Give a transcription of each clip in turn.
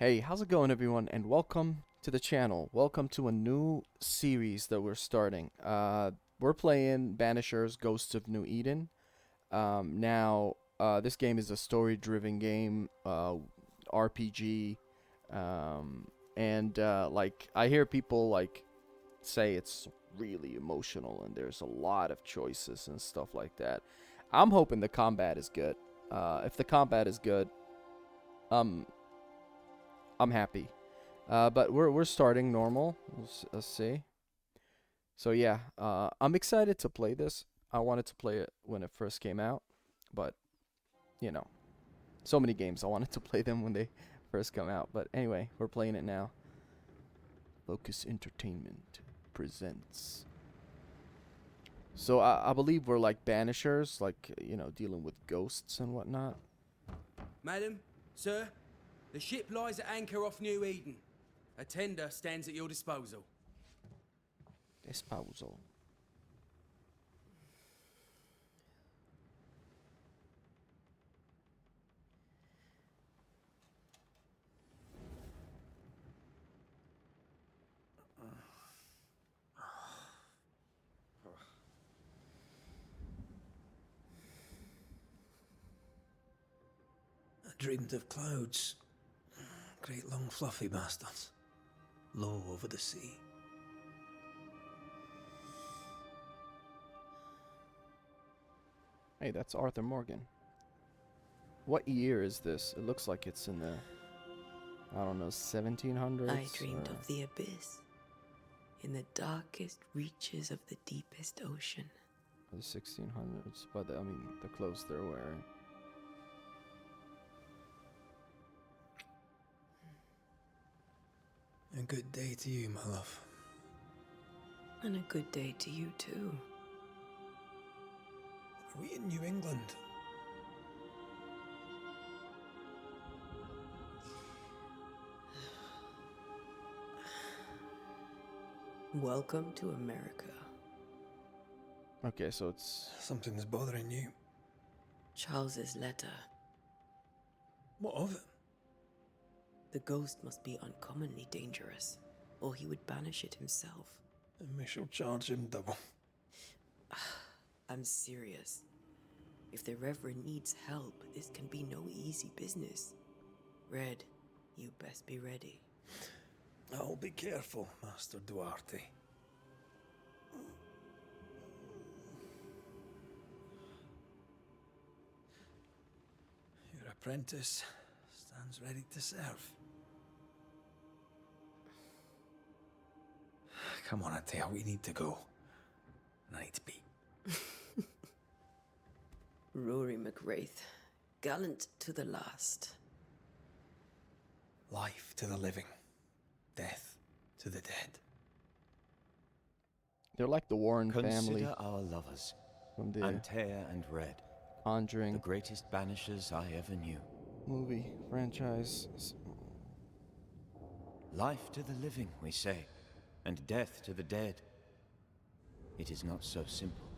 Hey, how's it going, everyone? And welcome to the channel. Welcome to a new series that we're starting. We're playing Banishers: Ghosts of New Eden. This game is a story-driven game, RPG, like I hear people like say it's really emotional and there's a lot of choices and stuff like that. I'm hoping the combat is good. If the combat is good, um, I'm happy. But we're starting normal. Let's see. So yeah, I'm excited to play this. I wanted to play it when it first came out, but you know, so many games I wanted to play them when they first come out. But anyway, we're playing it now. Focus Entertainment presents. So I believe we're like banishers, like dealing with ghosts and whatnot. Madam, sir, the ship lies at anchor off New Eden. A tender stands at your disposal. Disposal. I dreamed of clouds. Great long fluffy bastards. Low over the sea. Hey, that's Arthur Morgan. What year is this? It looks like it's in the, I don't know, 1700s? I dreamed of the abyss, in the darkest reaches of the deepest ocean. The 1600s, but I mean, the clothes they're wearing. A good day to you, my love. And a good day to you, too. Are we in New England? Welcome to America. Okay, so it's... Something's bothering you. Charles's letter. What of it? The ghost must be uncommonly dangerous, or he would banish it himself. And we shall charge him double. I'm serious. If the Reverend needs help, this can be no easy business. Red, you best be ready. I'll be careful, Master Duarte. Your apprentice stands ready to serve. Come on, Antea, we need to go. I need to be. Rory McRaith, gallant to the last. Life to the living, death to the dead. They're like the Warren family Consider our lovers, from the Antea and Red, the Conjuring greatest banishers I ever knew. movie franchise. Life to the living, we say, and death to the dead. It is not so simple.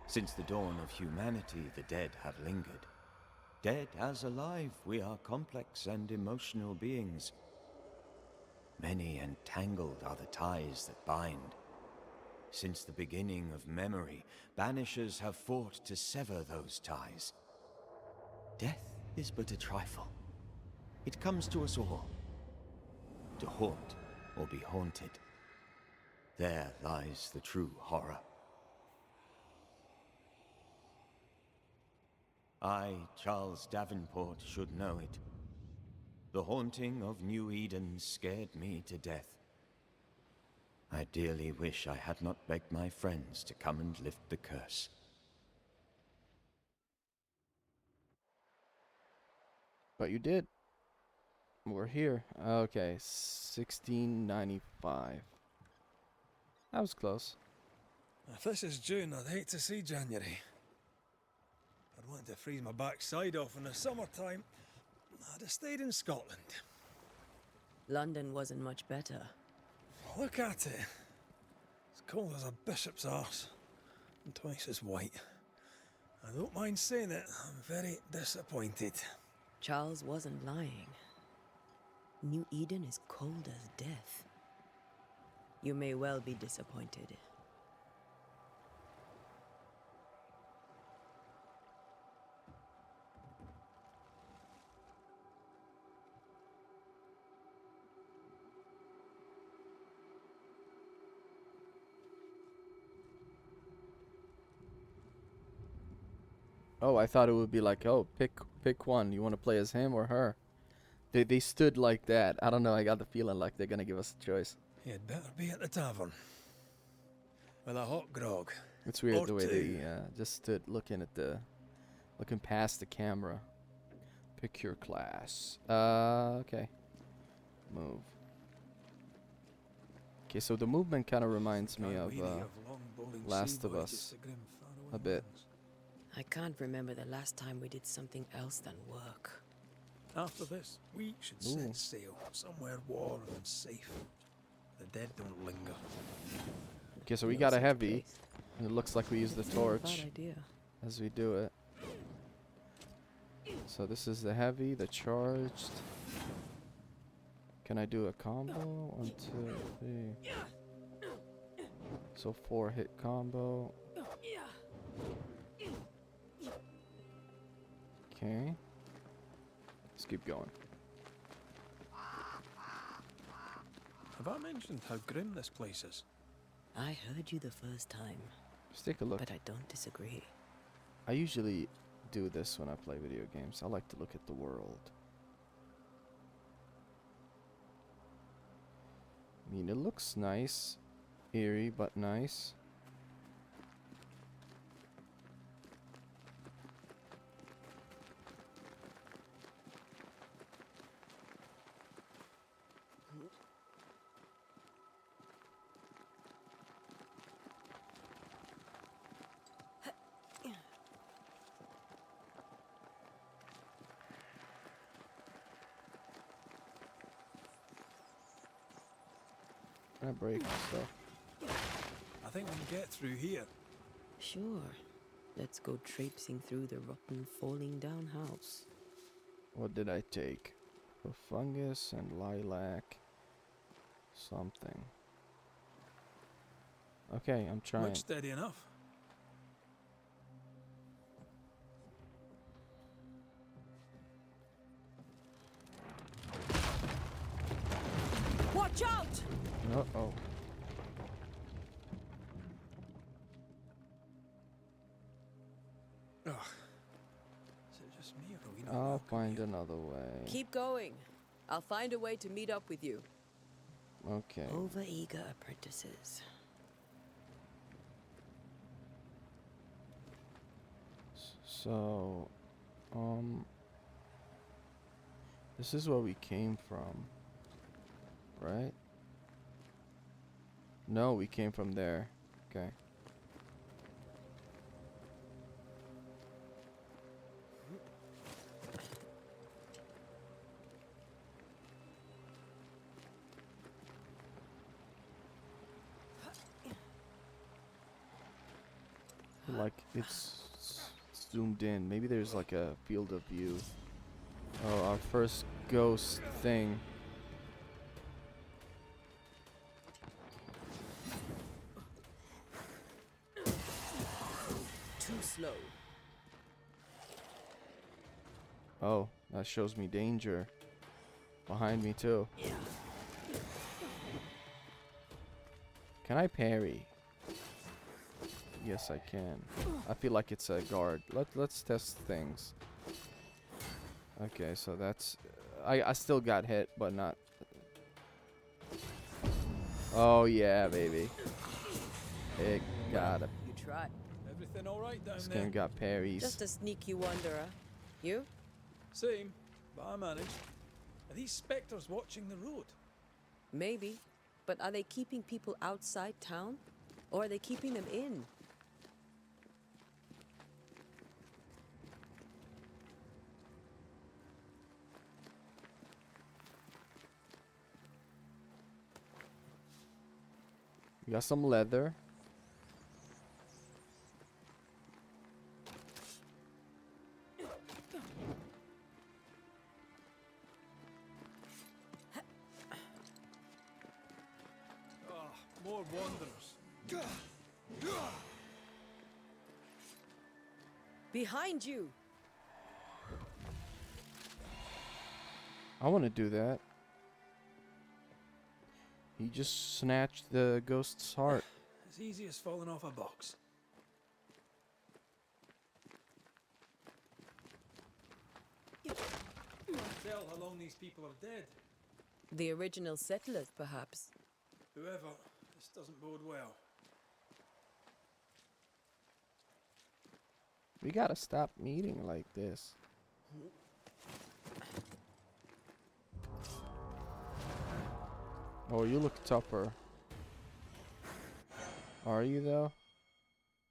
Since the dawn of humanity, the dead have lingered. Dead as alive, we are complex and emotional beings. Many and tangled are the ties that bind. Since the beginning of memory, banishers have fought to sever those ties. Death is but a trifle. It comes to us all. To haunt or be haunted. There lies the true horror. I, Charles Davenport, should know it. The haunting of New Eden scared me to death. I dearly wish I had not begged my friends to come and lift the curse. But you did. We're here. Okay, 1695. That was close. If this is June, I'd hate to see January. I'd want to freeze my backside off in the summertime. I'd have stayed in Scotland. London wasn't much better. Look at it. As cold as a bishop's arse. And twice as white. I don't mind saying it, I'm very disappointed. Charles wasn't lying. New Eden is cold as death. You may well be disappointed. Oh, I thought it would be like, oh, pick one. You want to play as him or her? They stood like that. I don't know. I got the feeling like they're gonna give us a choice. You'd better be at the tavern. With a hot grog. It's weird Or the way two. they just stood looking past the camera. Pick your class. Okay. Move. Okay, so the movement kind of reminds me of Last of Us a bit. I can't remember the last time we did something else than work. After this, we should Ooh. set sail somewhere warm and safe. The dead don't linger. Okay, so we No got a such heavy, place. and it looks like we use the It's not a bad torch idea. as we do it. So this is the heavy, the charged. Can I do a combo? 1, 2, 3. So 4 hit combo. Okay. Let's keep going. Have I mentioned how grim this place is? I heard you the first time, Let's take a look. but I don't disagree. I usually do this when I play video games. I like to look at the world. I mean, it looks nice. Eerie, but nice. Can I break stuff? I think we can get through here. Sure. Let's go traipsing through the rotten, falling down house. What did I take? A fungus and lilac. Something. Okay, I'm trying. Looks steady enough. Watch out! Uh-oh. Ugh. Is it just me or are we not I'll welcome find here? another way. Keep going. I'll find a way to meet up with you. Okay. Overeager apprentices. So, this is where we came from, right? No, we came from there. Okay. Like it's zoomed in. Maybe there's like a field of view. Oh, our first ghost thing. Too slow. Oh, that shows me danger. Behind me too. Can I parry? Yes, I can. I feel like it's a guard. Let's test things. Okay, so that's... I still got hit, but not... Oh, yeah, baby. It got it. You tried. Everything all right down This there? game got parries. Just a sneaky wanderer. You? Same, but I managed. Are these specters watching the road? Maybe. But are they keeping people outside town? Or are they keeping them in? We got some leather. wanderers. Behind you! I want to do that. He just snatched the ghost's heart. As easy as falling off a box. Tell how long these people are dead. The original settlers, perhaps. Whoever, this doesn't bode well. We gotta stop meeting like this. Oh, you look tougher. Are you though?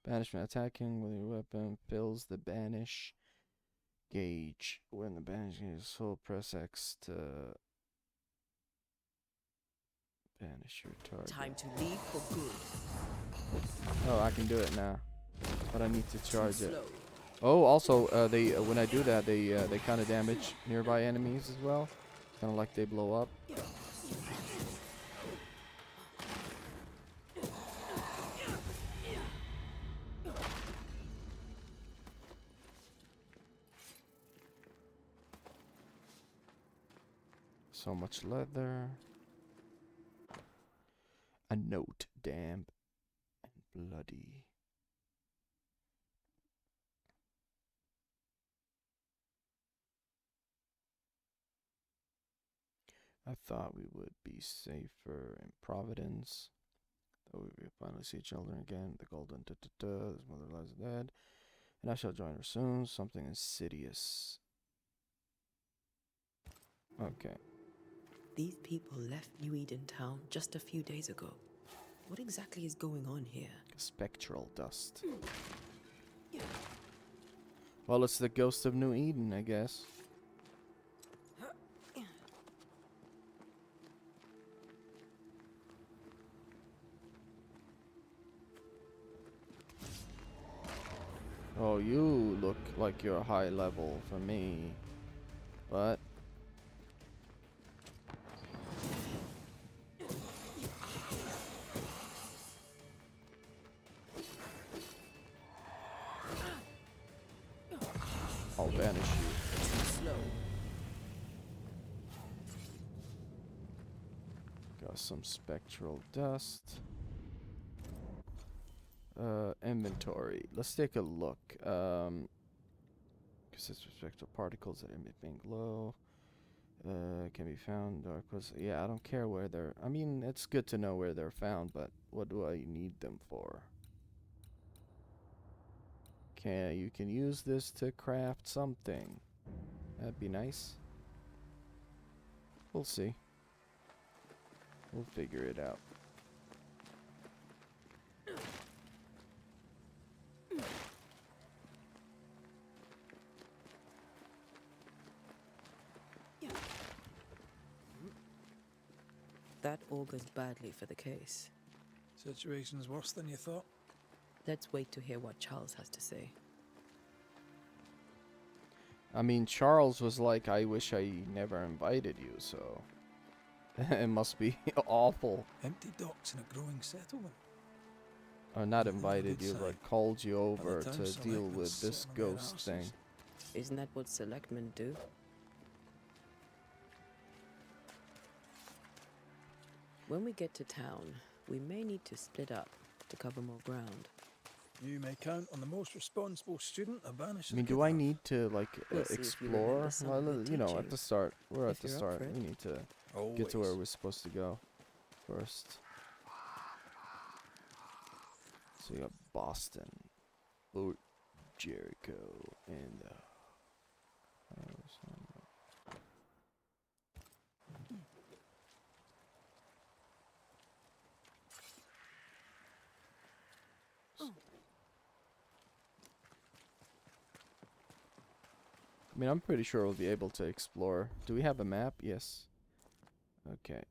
Banishment attacking with your weapon fills the banish gauge. When the banish gauge is full, press X to banish your target. Time to leave for good. Oh, I can do it now, but I need to charge it. Slow. Oh, also, they when I do that, they kind of damage nearby enemies as well. Kind of like they blow up. So much leather. A note, damp and bloody. I thought we would be safer in Providence. Though we will finally see children again. The golden his mother lies dead. And I shall join her soon. Something insidious. Okay. These people left New Eden Town just a few days ago. What exactly is going on here? Spectral dust. Well, it's the ghost of New Eden, I guess. Oh, you look like you're high level for me. What? I'll banish you. Too slow. Got some spectral dust. Inventory. Let's take a look. Consists of spectral particles that emit faint glow. Can be found. Yeah, I don't care where they're. I mean, it's good to know where they're found, but what do I need them for? You can use this to craft something. That'd be nice. We'll see. We'll figure it out. That augurs badly for the case. Situation's worse than you thought. Let's wait to hear what Charles has to say. I mean, Charles was like, I wish I never invited you, so... it must be awful. Empty docks in a growing settlement. Or not Well, invited good you, sign. but called you over time to deal selectmen with sit this on their ghost thing. arses. Isn't that what selectmen do? When we get to town, we may need to split up to cover more ground. You may count on the most responsible student a Banishers I mean, could do I have. need to, like, We'll see if you remember explore? some Well, of the you know, at teaching. the start. We're at If the you're up start. for it. We need to Always. get to where we're supposed to go first. So we got Boston, Fort Jericho, and I mean, I'm pretty sure we'll be able to explore. Do we have a map? Yes. Okay.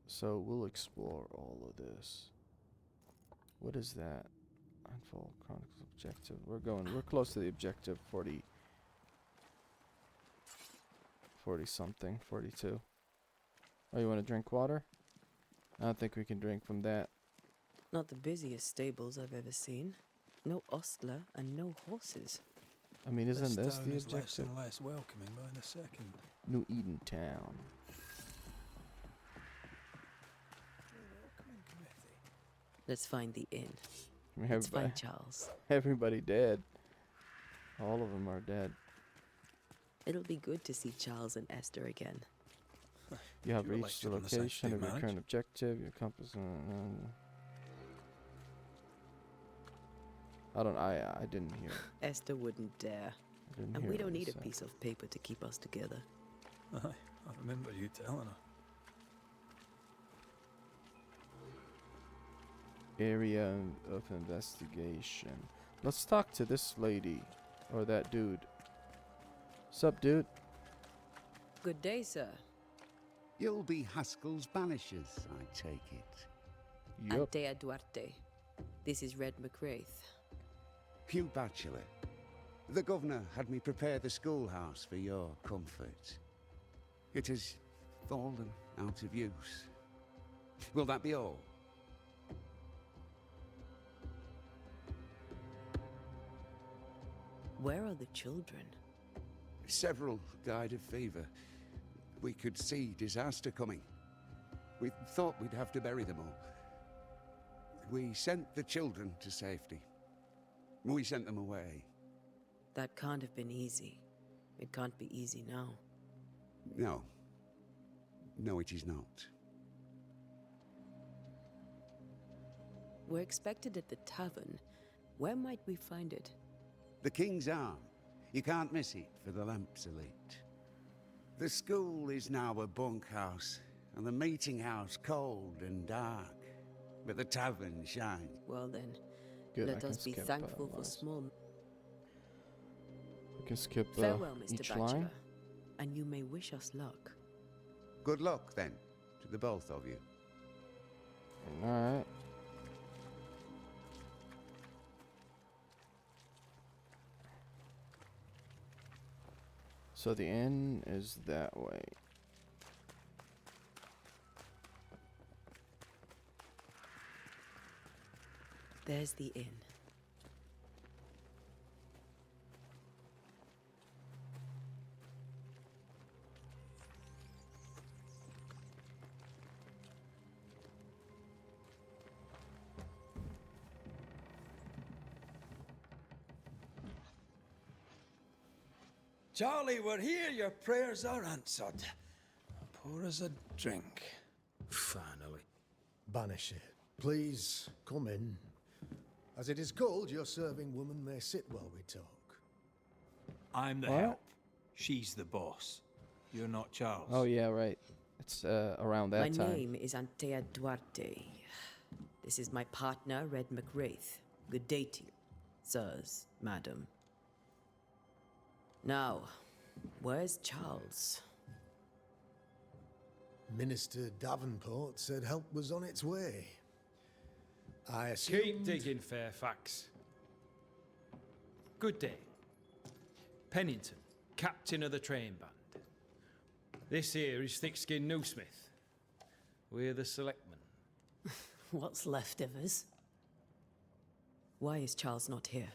So we'll explore all of this. What is that? Unfold Chronicles objective. We're close to the objective. 40 something. 42. Oh, you want to drink water? I don't think we can drink from that. Not the busiest stables I've ever seen. No ostler and no horses. I mean, isn't this town the is less objective? and less welcoming by the second. New Eden Town. Welcoming committee. Let's find the inn. Let's Everybody, find Charles. everybody dead. All of them are dead. It'll be good to see Charles and Esther again. You have You were reached the lectured on the side location they of your manage. current objective. Your compass. I didn't hear. Esther wouldn't dare. I didn't And hear we what don't you need a said. piece of paper to keep us together. Aye, I remember you telling her. Area of investigation. Let's talk to this lady or that dude. Sup, dude? Good day, sir. You'll be Haskell's Banishers, I take it. Yup. Antea Duarte. This is Red McRaith. Hugh Bachelor. The governor had me prepare the schoolhouse for your comfort. It has fallen out of use. Will that be all? Where are the children? Several died of fever. We could see disaster coming. We thought we'd have to bury them all. We sent the children to safety. We sent them away. That can't have been easy. It can't be easy now. No. No, it is not. We're expected at the tavern. Where might we find it? The King's Arm. You can't miss it, for the lamps are lit. The school is now a bunkhouse, and the meeting house cold and dark. But the tavern shines. Well then, Good, I let can us be skip, thankful for lines. small... We can skip Farewell, Mr. each Bachelor. line. And you may wish us luck. Good luck, then, to the both of you. Alright. So the inn is that way. There's the inn. Charlie, we're here. Your prayers are answered. Pour us a drink. Finally. Banish it. Please, come in. As it is called, your serving woman may sit while we talk. I'm the What? help. She's the boss. You're not Charles. Oh yeah, right. It's around that My time. name is Antea Duarte. This is my partner, Red McRaith. Good day to you, sirs, madam. Now, where's Charles? Minister Davenport said help was on its way. I assumed... Keep digging, Fairfax. Good day. Pennington, captain of the train band. This here is Thickskin Newsmith. We're the selectmen. What's left of us? Why is Charles not here?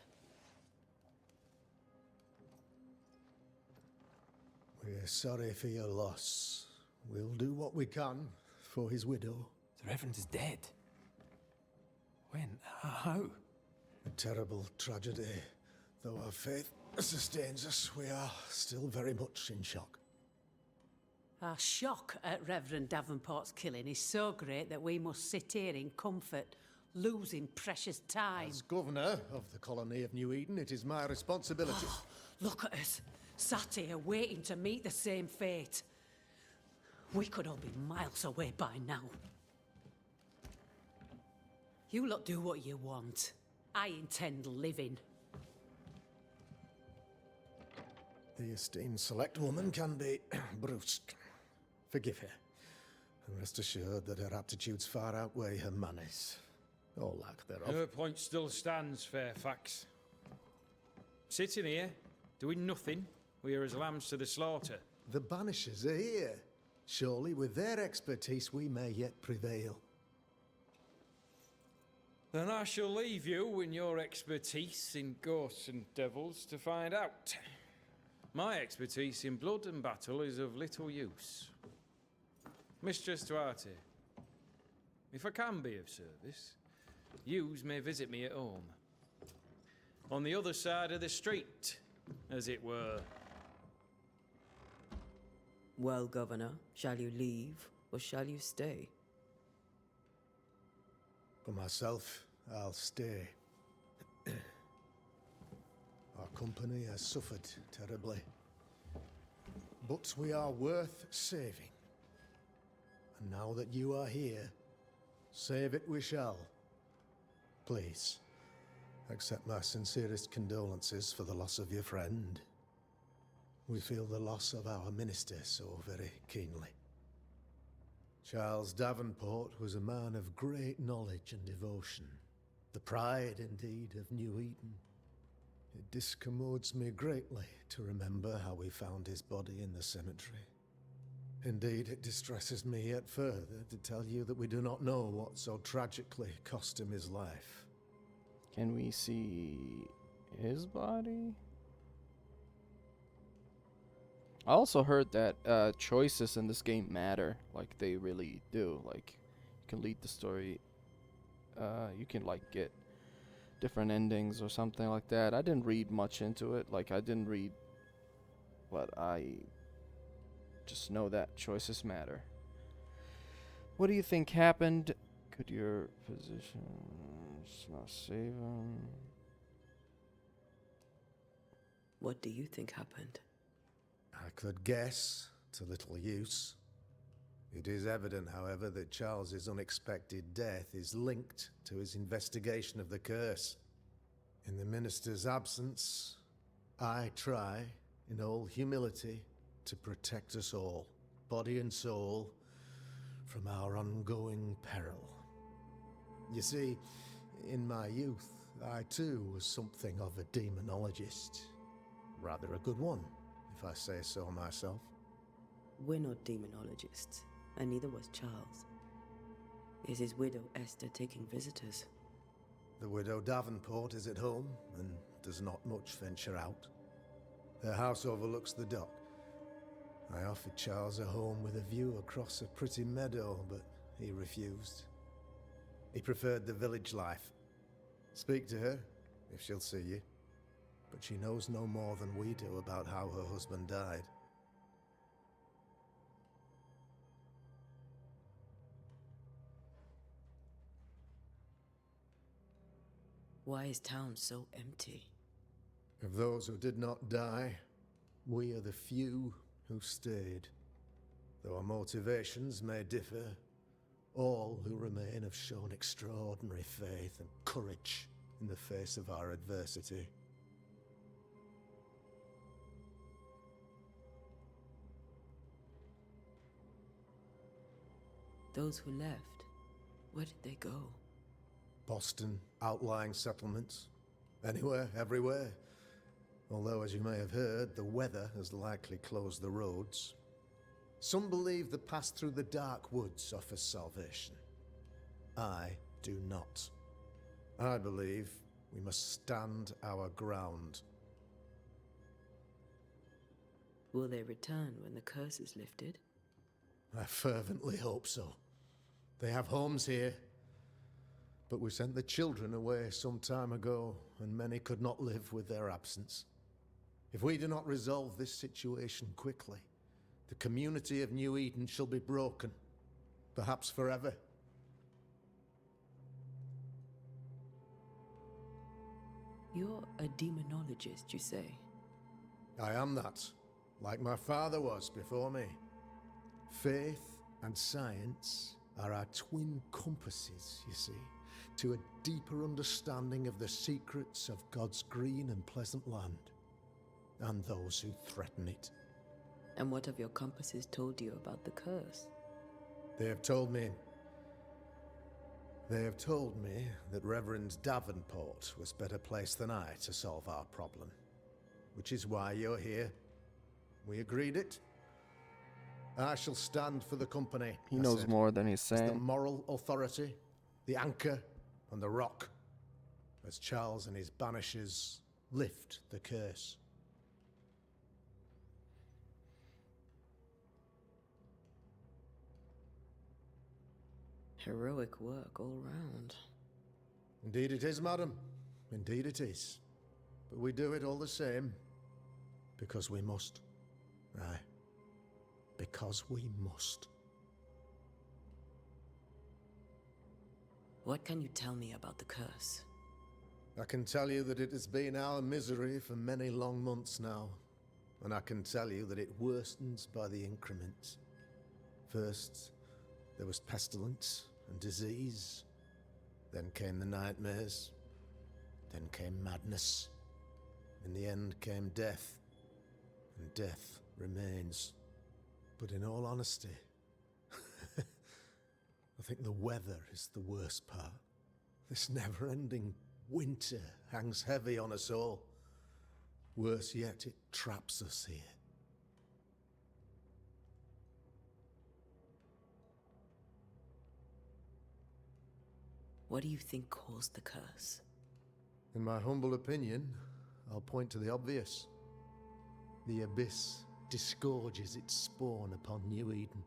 We're sorry for your loss. We'll do what we can for his widow. The Reverend is dead. When? How? A terrible tragedy. Though our faith sustains us, we are still very much in shock. Our shock at Reverend Davenport's killing is so great that we must sit here in comfort, losing precious time. As governor of the colony of New Eden, it is my responsibility. Look at us, sat here waiting to meet the same fate. We could all be miles away by now. You lot do what you want. I intend living. The esteemed select woman can be brusque. Forgive her. And rest assured that her aptitudes far outweigh her manners. Or lack thereof. Her point still stands, Fairfax. Sitting here, doing nothing, we are as lambs to the slaughter. The Banishers are here. Surely with their expertise we may yet prevail. Then I shall leave you and your expertise in ghosts and devils to find out. My expertise in blood and battle is of little use. Mistress Duarte, if I can be of service, yous may visit me at home. On the other side of the street, as it were. Well, Governor, shall you leave or shall you stay? For myself, I'll stay. Our company has suffered terribly. But we are worth saving. And now that you are here, save it we shall. Please, accept my sincerest condolences for the loss of your friend. We feel the loss of our minister so very keenly. Charles Davenport was a man of great knowledge and devotion, the pride, indeed, of New Eden. It discommodes me greatly to remember how we found his body in the cemetery. Indeed, it distresses me yet further to tell you that we do not know what so tragically cost him his life. Can we see his body? I also heard that choices in this game matter. Like, they really do. Like, you can lead the story. You can, like, get different endings or something like that. I didn't read much into it. Like, I didn't read, but I just know that choices matter. What do you think happened? Could your position not save him? What do you think happened? I could guess, to little use. It is evident, however, that Charles's unexpected death is linked to his investigation of the curse. In the minister's absence, I try, in all humility, to protect us all, body and soul, from our ongoing peril. You see, in my youth, I too was something of a demonologist. Rather a good one, if I say so myself. We're not demonologists, and neither was Charles. Is his widow Esther taking visitors? The widow Davenport is at home and does not much venture out. Her house overlooks the dock. I offered Charles a home with a view across a pretty meadow, but he refused. He preferred the village life. Speak to her, if she'll see you. But she knows no more than we do about how her husband died. Why is town so empty? Of those who did not die, we are the few who stayed. Though our motivations may differ, all who remain have shown extraordinary faith and courage in the face of our adversity. Those who left, where did they go? Boston, outlying settlements. Anywhere, everywhere. Although, as you may have heard, the weather has likely closed the roads. Some believe the path through the dark woods offers salvation. I do not. I believe we must stand our ground. Will they return when the curse is lifted? I fervently hope so. They have homes here. But we sent the children away some time ago, and many could not live with their absence. If we do not resolve this situation quickly, the community of New Eden shall be broken, perhaps forever. You're a demonologist, you say? I am that, like my father was before me. Faith and science are our twin compasses, you see, to a deeper understanding of the secrets of God's green and pleasant land, and those who threaten it. And what have your compasses told you about the curse? They have told me that Reverend Davenport was better placed than I to solve our problem, which is why you're here. We agreed it. I shall stand for the company. He knows more than he's as the saying. moral authority, the anchor, on the rock, as Charles and his banishers lift the curse. Heroic work all round. Indeed it is, madam. Indeed it is. But we do it all the same. Because we must. Aye. Because we must. What can you tell me about the curse? I can tell you that it has been our misery for many long months now. And I can tell you that it worstens by the increments. First, there was pestilence and disease. Then came the nightmares. Then came madness. In the end came death. And death remains. But in all honesty, I think the weather is the worst part. This never-ending winter hangs heavy on us all. Worse yet, it traps us here. What do you think caused the curse? In my humble opinion, I'll point to the obvious. The abyss disgorges its spawn upon New Eden,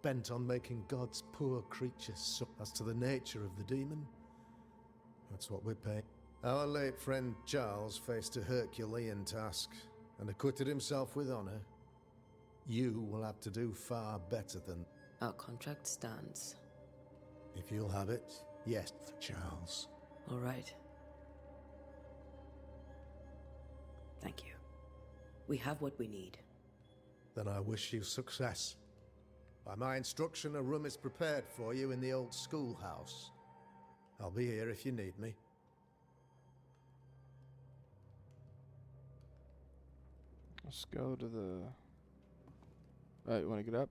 bent on making God's poor creatures suffer. As to the nature of the demon, that's what we're paying. Our late friend Charles faced a Herculean task and acquitted himself with honor. You will have to do far better than... Our contract stands. If you'll have it, yes, for Charles. All right. Thank you. We have what we need. Then I wish you success. By my instruction, a room is prepared for you in the old schoolhouse. I'll be here if you need me. Let's go to the... Right, you want to get up?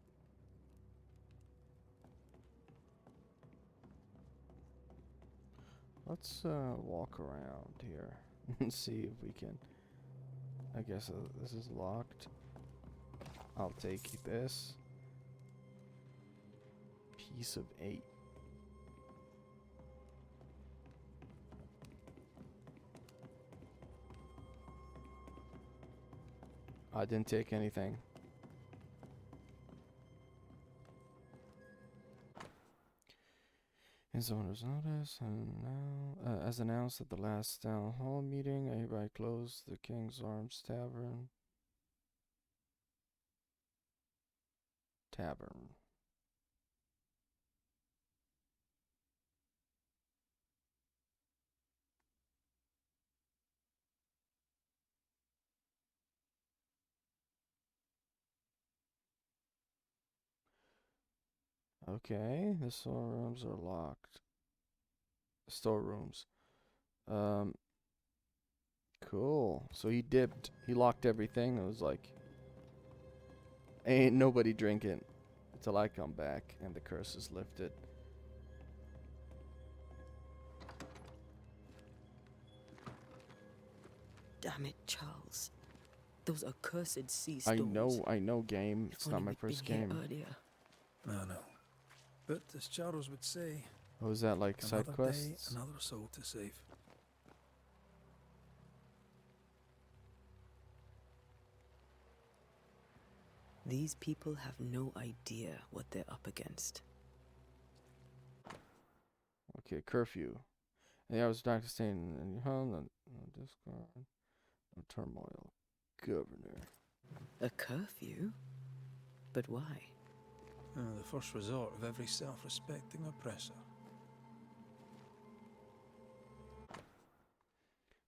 Let's walk around here and see if we can... I guess this is locked. I'll take this. Piece of 8. I didn't take anything. His owner's notice, and now, as announced at the last town hall meeting, I hereby close the King's Arms Tavern. Okay, the storerooms are locked. Storerooms. Cool. So he dipped. He locked everything. It was like, ain't nobody drinking until I come back and the curse is lifted. Damn it, Charles. Those accursed sea storms. I know, game. It's not my first game. No. But as Charles would say, What was that, like side another quests? day, another soul to save. These people have no idea what they're up against. Okay, curfew. Yeah, I was trying to stay in home. No discard. No turmoil. Governor. A curfew? But why? The first resort of every self-respecting oppressor.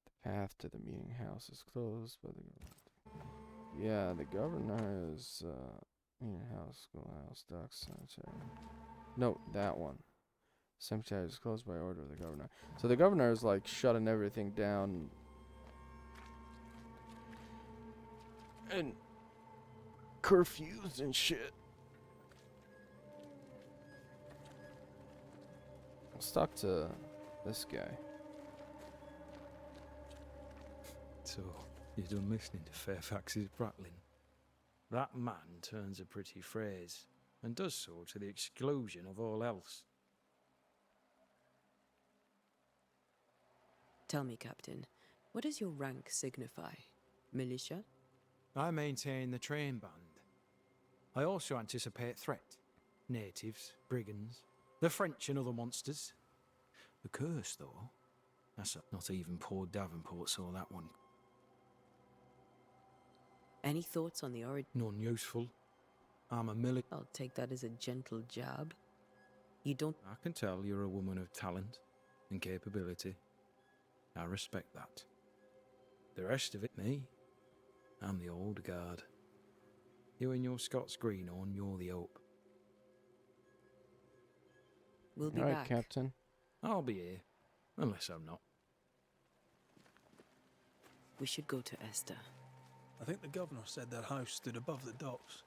The path to the meeting house is closed by the... Yeah, the governor is... meeting house, schoolhouse, docks, cemetery. No, that one. Cemetery is closed by order of the governor. So the governor is like shutting everything down. And curfews and shit. Let's talk to this guy. So, you're done listening to Fairfax's prattling? That man turns a pretty phrase, and does so to the exclusion of all else. Tell me, Captain, what does your rank signify? Militia? I maintain the train band. I also anticipate threat. Natives, brigands, the French and other monsters. The curse, though, not even poor Davenport saw that one. Any thoughts on the origin? None useful. I'm a I'll take that as a gentle jab. You don't... I can tell you're a woman of talent and capability. I respect that. The rest of it, me. I'm the old guard. You and your Scots greenhorn, you're the hope. We'll be All right, back. Captain. I'll be here, unless I'm not. We should go to Esther. I think the governor said their house stood above the docks.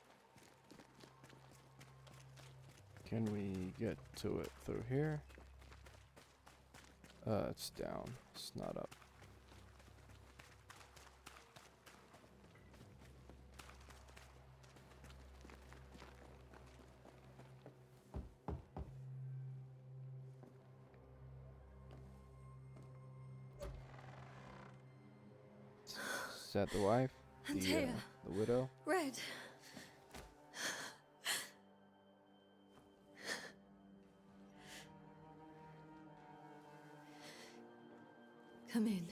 Can we get to it through here? It's down. It's not up. Is that the wife? Antea. The widow? Red. Come in.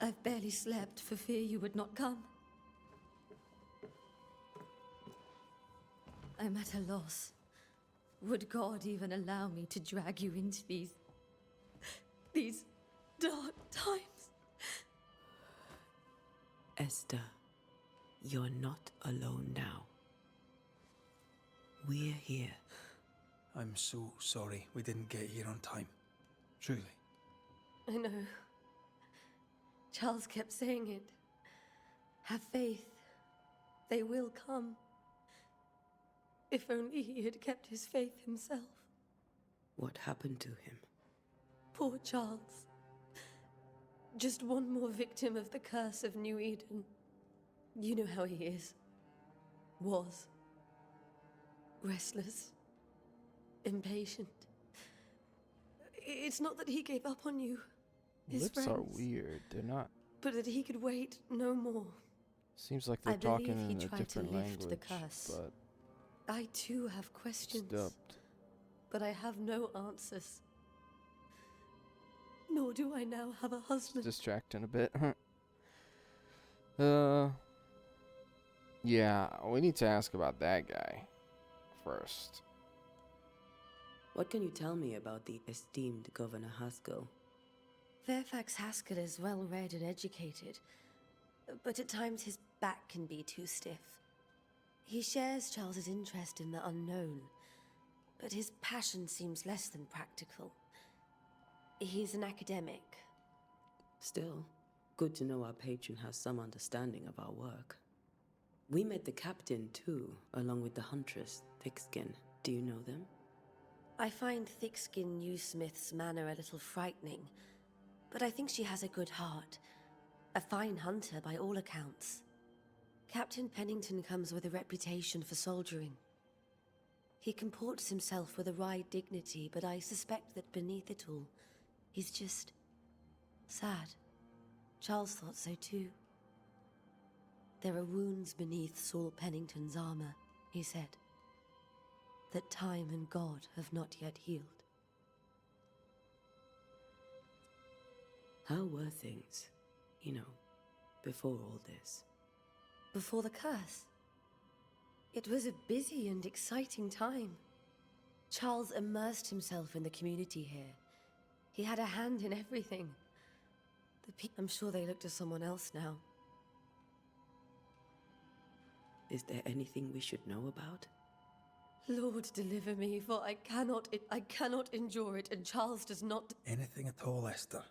I've barely slept for fear you would not come. I'm at a loss. Would God even allow me to drag you into these dark times? Esther, you're not alone now. We're here. I'm so sorry we didn't get here on time. Truly. I know. Charles kept saying it. Have faith. They will come. If only he had kept his faith himself. What happened to him? Poor Charles. Just one more victim of the curse of New Eden. You know how he is. Was. Restless. Impatient. It's not that he gave up on you. His Lips friends, are weird. They're not. but that he could wait no more. Seems like they're I believe talking he in a tried to different lift the language, curse. but I too have questions, it's dubbed. but I have no answers. Nor do I now have a It's husband. distracting a bit. Yeah, we need to ask about that guy first. What can you tell me about the esteemed Governor Haskell? Fairfax Haskell is well read and educated, but at times his back can be too stiff. He shares Charles's interest in the unknown, but his passion seems less than practical. He's an academic. Still, good to know our patron has some understanding of our work. We met the captain too, along with the huntress, Thickskin. Do you know them? I find Thickskin Newsmith's manner a little frightening, but I think she has a good heart. A fine hunter by all accounts. Captain Pennington comes with a reputation for soldiering. He comports himself with a wry dignity, but I suspect that beneath it all, he's just sad. Charles thought so too. There are wounds beneath Saul Pennington's armor, he said, that time and God have not yet healed. How were things, before all this? Before the curse. It was a busy and exciting time. Charles immersed himself in the community here. He had a hand in everything. I'm sure they look to someone else now. Is there anything we should know about? Lord, deliver me, for I cannot endure it, and Charles does not... Anything at all, Esther.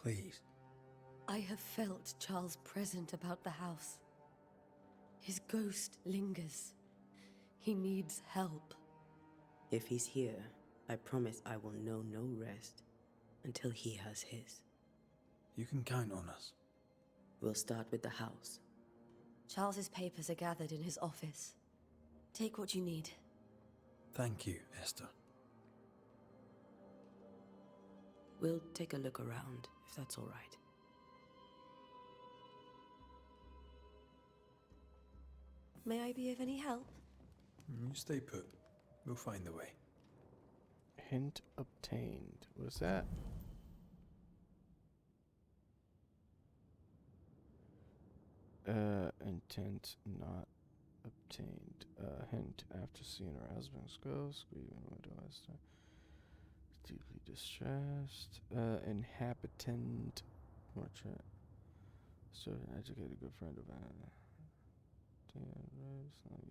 Please. I have felt Charles present about the house. His ghost lingers. He needs help. If he's here, I promise I will know no rest until he has his. You can count on us. We'll start with the house. Charles's papers are gathered in his office. Take what you need. Thank you, Esther. We'll take a look around, if that's all right. May I be of any help? You stay put. We'll find the way. Hint obtained. What is that? Intent not obtained. Hint after seeing her husband's ghost, grieving widow Esther. Deeply distressed. Inhabitant portrait. Certain educated good friend of Antea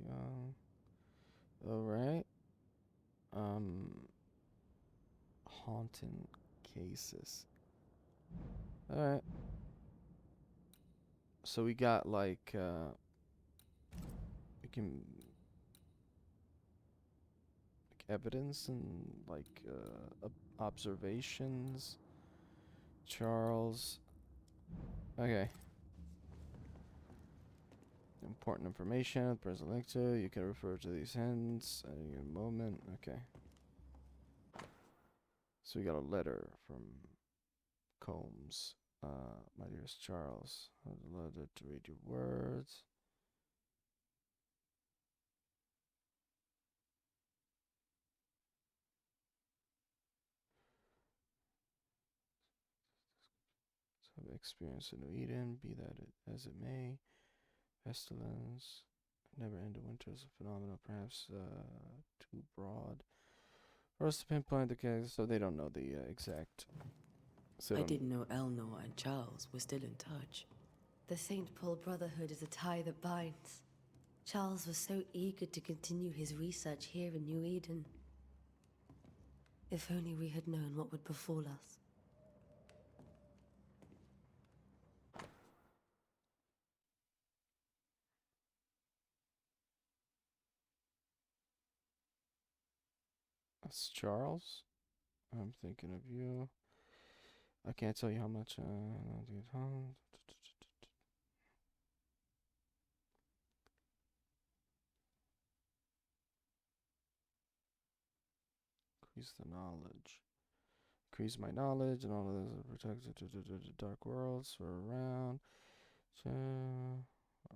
young. Alright. Haunting cases. Alright. So we got like we can like evidence and like observations. Charles. Okay. Important information. Present lecture. You can refer to these hints at any moment. Okay. So we got a letter from Combs. My dearest Charles, I'd love to read your words. So I've experienced a New Eden, be that as it may. Pestilence, never-ending winters, a phenomenon perhaps too broad for us to pinpoint the case, so they don't know the exact. So I didn't know Eleanor and Charles were still in touch. The St. Paul Brotherhood is a tie that binds. Charles was so eager to continue his research here in New Eden. If only we had known what would befall us. That's Charles. I'm thinking of you. I can't tell you how much I love to get home. Increase the knowledge. Increase my knowledge and all of those are protected to dark worlds for around. What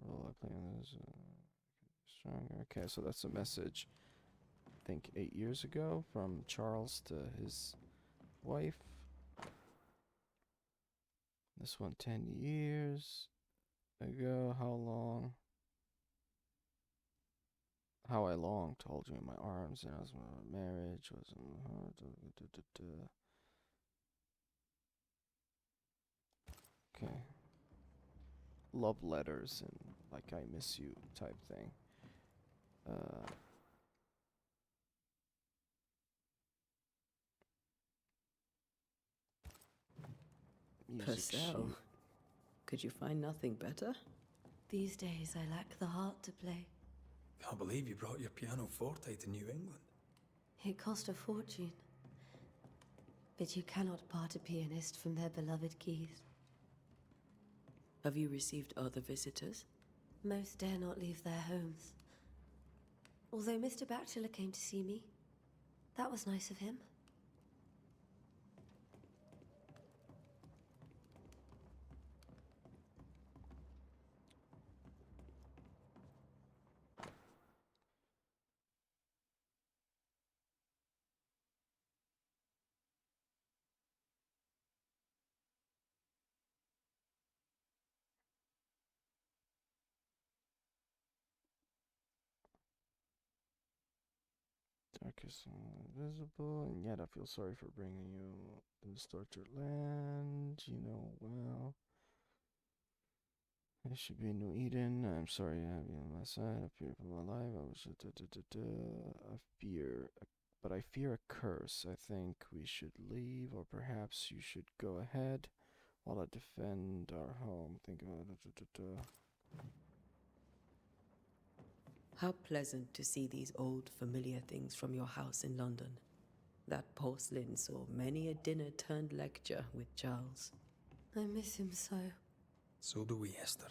role I play on this? Stronger. Okay, so that's a message. I think 8 years ago from Charles to his wife. This one 10 years ago. How long? How I long to hold you in my arms and as my marriage was okay. Love letters and like I miss you type thing. Music Purcell. sheet. Could you find nothing better? These days I lack the heart to play. Can't believe you brought your pianoforte to New England. It cost a fortune. But you cannot part a pianist from their beloved keys. Have you received other visitors? Most dare not leave their homes. Although Mr. Bachelor came to see me. That was nice of him. Darkest invisible, and yet I feel sorry for bringing you to this tortured land. You know well. It should be New Eden. I'm sorry to have you on my side. I fear for my life. I was I fear, but I fear a curse. I think we should leave, or perhaps you should go ahead while I defend our home. Think about it. How pleasant to see these old familiar things from your house in London. That porcelain saw many a dinner-turned-lecture with Charles. I miss him so. So do we, Esther.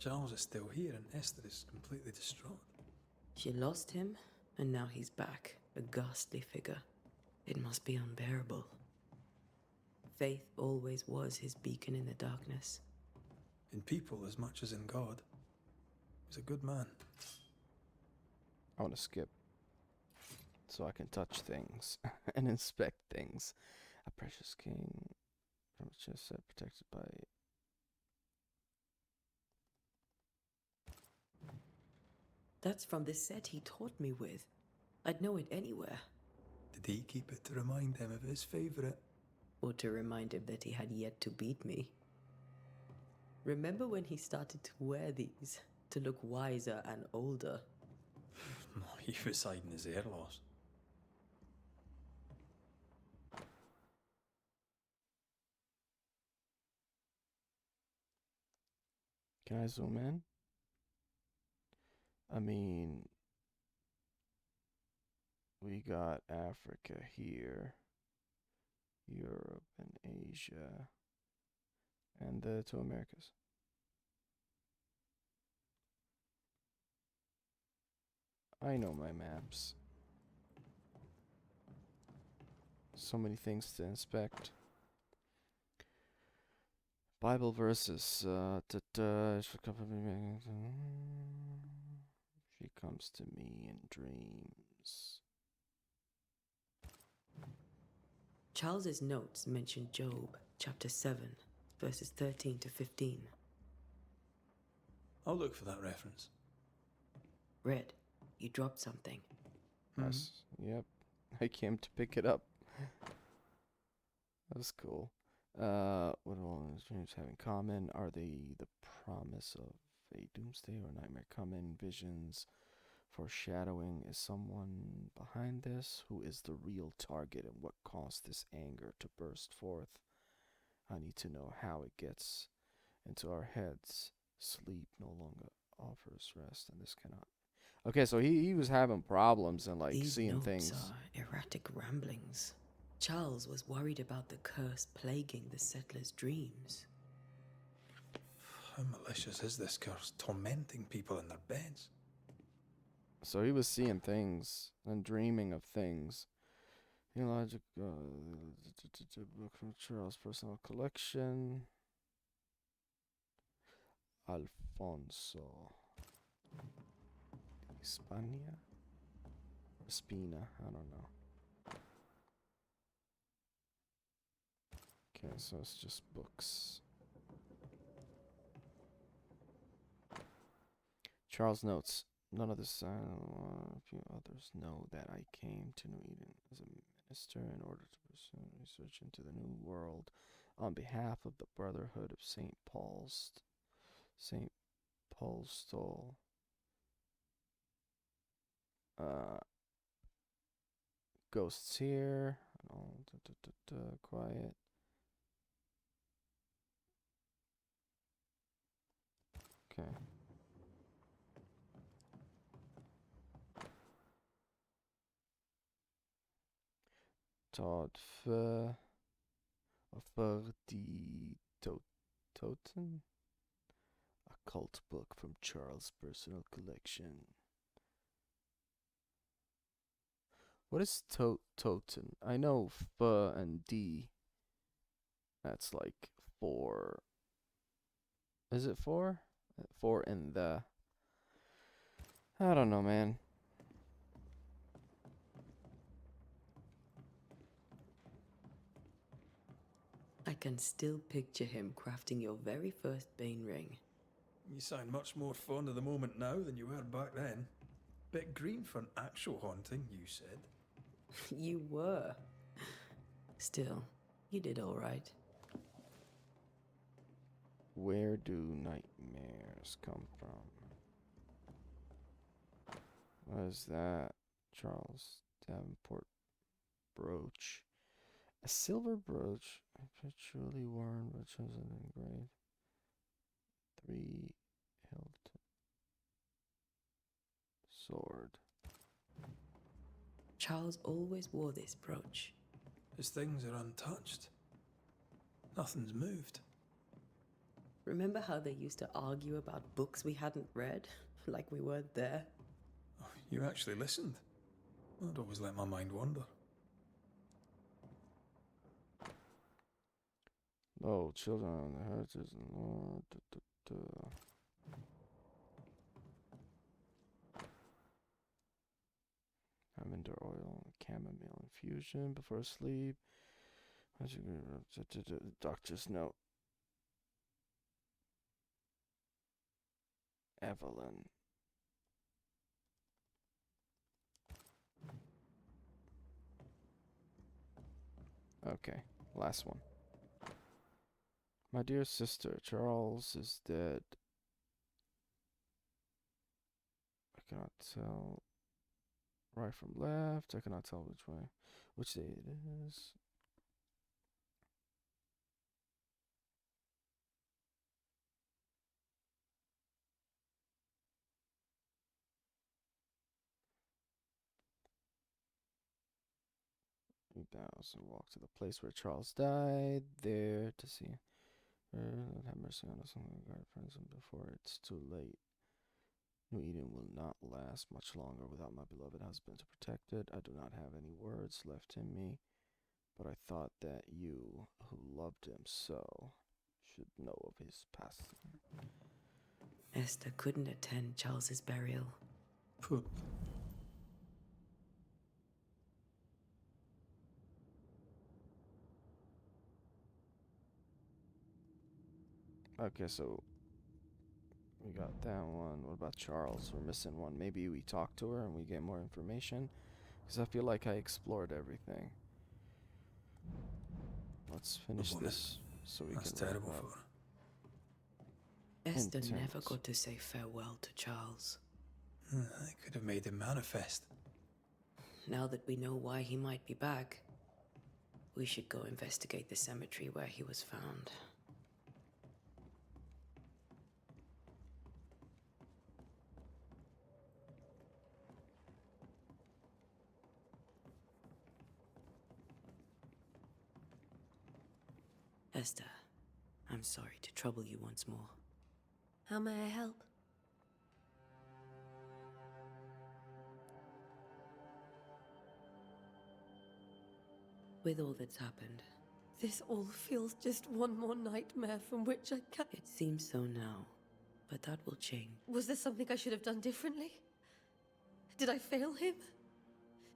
Charles is still here and Esther is completely distraught. She lost him, and now he's back, a ghastly figure. It must be unbearable. Faith always was his beacon in the darkness. In people as much as in God. He's a good man. I want to skip so I can touch things and inspect things. A precious king from a chest set protected by. That's from the set he taught me with. I'd know it anywhere. Did he keep it to remind him of his favourite? Or to remind him that he had yet to beat me. Remember when he started to wear these, to look wiser and older? No, he was hiding his hair loss. Can I zoom in? I mean, we got Africa here, Europe and Asia, and the two Americas. I know my maps. So many things to inspect. Bible verses. She comes to me in dreams. Charles's notes mention Job, chapter 7, verses 13 to 15. I'll look for that reference. Red, you dropped something. Yes. Yep. I came to pick it up. That was cool. What all these dreams have in common? Are they the promise of a doomsday or nightmare coming? Visions, foreshadowing. Is someone behind this? Who is the real target and what caused this anger to burst forth? I need to know how it gets into our heads. Sleep no longer offers rest, and this cannot. Okay, so he was having problems and like These seeing notes things. are erratic ramblings. Charles was worried about the curse plaguing the settlers' dreams. How malicious is this curse, tormenting people in their beds? So he was seeing things and dreaming of things. Theologic book from Charles' personal collection. Alfonso. Hispania? Espina, I don't know. Okay, so it's just books. Charles notes, none of this, a few others know that I came to New Eden as a minister in order to pursue research into the New World on behalf of the Brotherhood of St. Paul's Stole. Ghosts here. Oh, quiet. Okay. Todd die Toten? A cult book from Charles' personal collection. What is Toten? I know F and D. That's like 4. Is it 4? 4 in the. I don't know, man. I can still picture him crafting your very first Bane ring. You sound much more fond of the moment now than you were back then. Bit green for an actual haunting, you said. You were. Still, you did all right. Where do nightmares come from? What is that? Charles Davenport brooch. A silver brooch, perpetually worn but chosen engraved. 3 hilt sword. Charles always wore this brooch. His things are untouched. Nothing's moved. Remember how they used to argue about books we hadn't read? Like we weren't there? Oh, you actually listened. I'd always let my mind wander. Oh, children on the heritage and Lord. Lavender oil, chamomile infusion before sleep. Doctor's note. Evelyn. Okay, last one. My dear sister, Charles is dead. I cannot tell right from left. I cannot tell which day it is. He bows and walks to the place where Charles died, there to see. Have mercy on us, and guard friends before it's too late. New Eden will not last much longer without my beloved husband to protect it. I do not have any words left in me, but I thought that you, who loved him so, should know of his passing. Esther couldn't attend Charles's burial. Put. Okay, so we got that one. What about Charles? We're missing one. Maybe we talk to her and we get more information, because I feel like I explored everything. Let's finish this so we That's can wrap terrible up. for her. Esther never Intense. got to say farewell to Charles. I could have made him manifest. Now that we know why he might be back, we should go investigate the cemetery where he was found. Esther, I'm sorry to trouble you once more. How may I help? With all that's happened, This all feels just one more nightmare from which I can't. it seems so now, but that will change. Was there something I should have done differently? Did I fail him?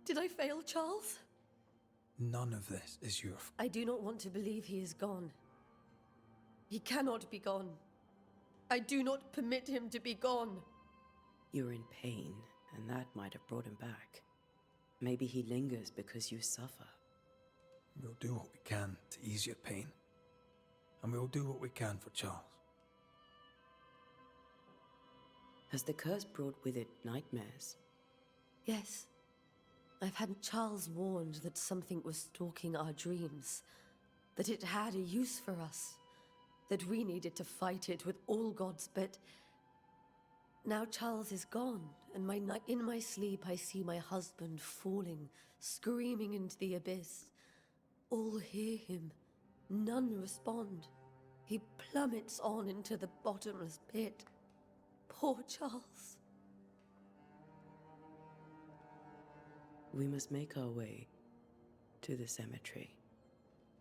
Did I fail Charles? None of this is your fault. I do not want to believe he is gone. He cannot be gone. I do not permit him to be gone. You're in pain, and that might have brought him back. Maybe he lingers because you suffer. We'll do what we can to ease your pain. And we'll do what we can for Charles. Has the curse brought with it nightmares? Yes. I've had Charles warned that something was stalking our dreams. That it had a use for us. That we needed to fight it with all gods, but... Now Charles is gone, and in my sleep I see my husband falling, screaming into the abyss. All hear him. None respond. He plummets on into the bottomless pit. Poor Charles. We must make our way to the cemetery.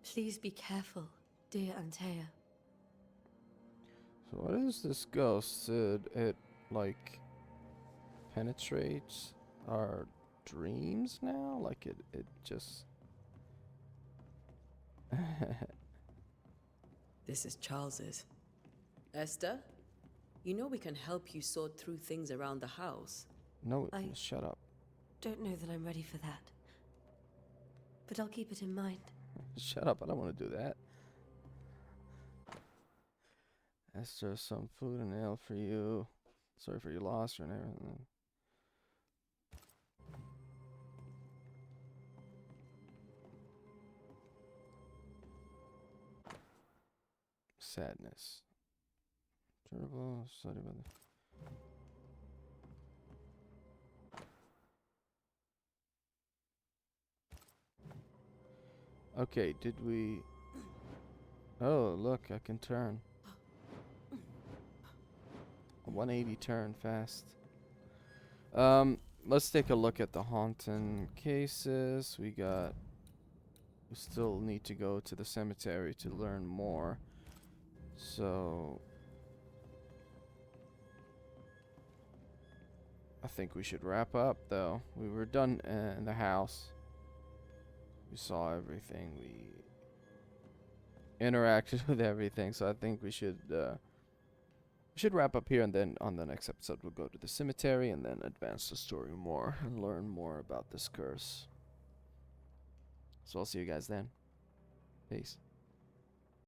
Please be careful, dear Antea. So what is this ghost? It like penetrates our dreams now? Like it just This is Charles's. Esther, you know we can help you sort through things around the house. No, shut up. Don't know that I'm ready for that. But I'll keep it in mind. Shut up, I don't want to do that. Esther, some food and ale for you. Sorry for your loss or everything. Sadness. Terrible. Sorry about that. Okay, did we... Oh, look, I can turn. A 180 turn fast. Let's take a look at the haunting cases. We still need to go to the cemetery to learn more. So... I think we should wrap up, though. We were done in the house. We saw everything. We interacted with everything. So I think we should wrap up here, and then on the next episode we'll go to the cemetery and then advance the story more and learn more about this curse. So I'll see you guys then. Peace.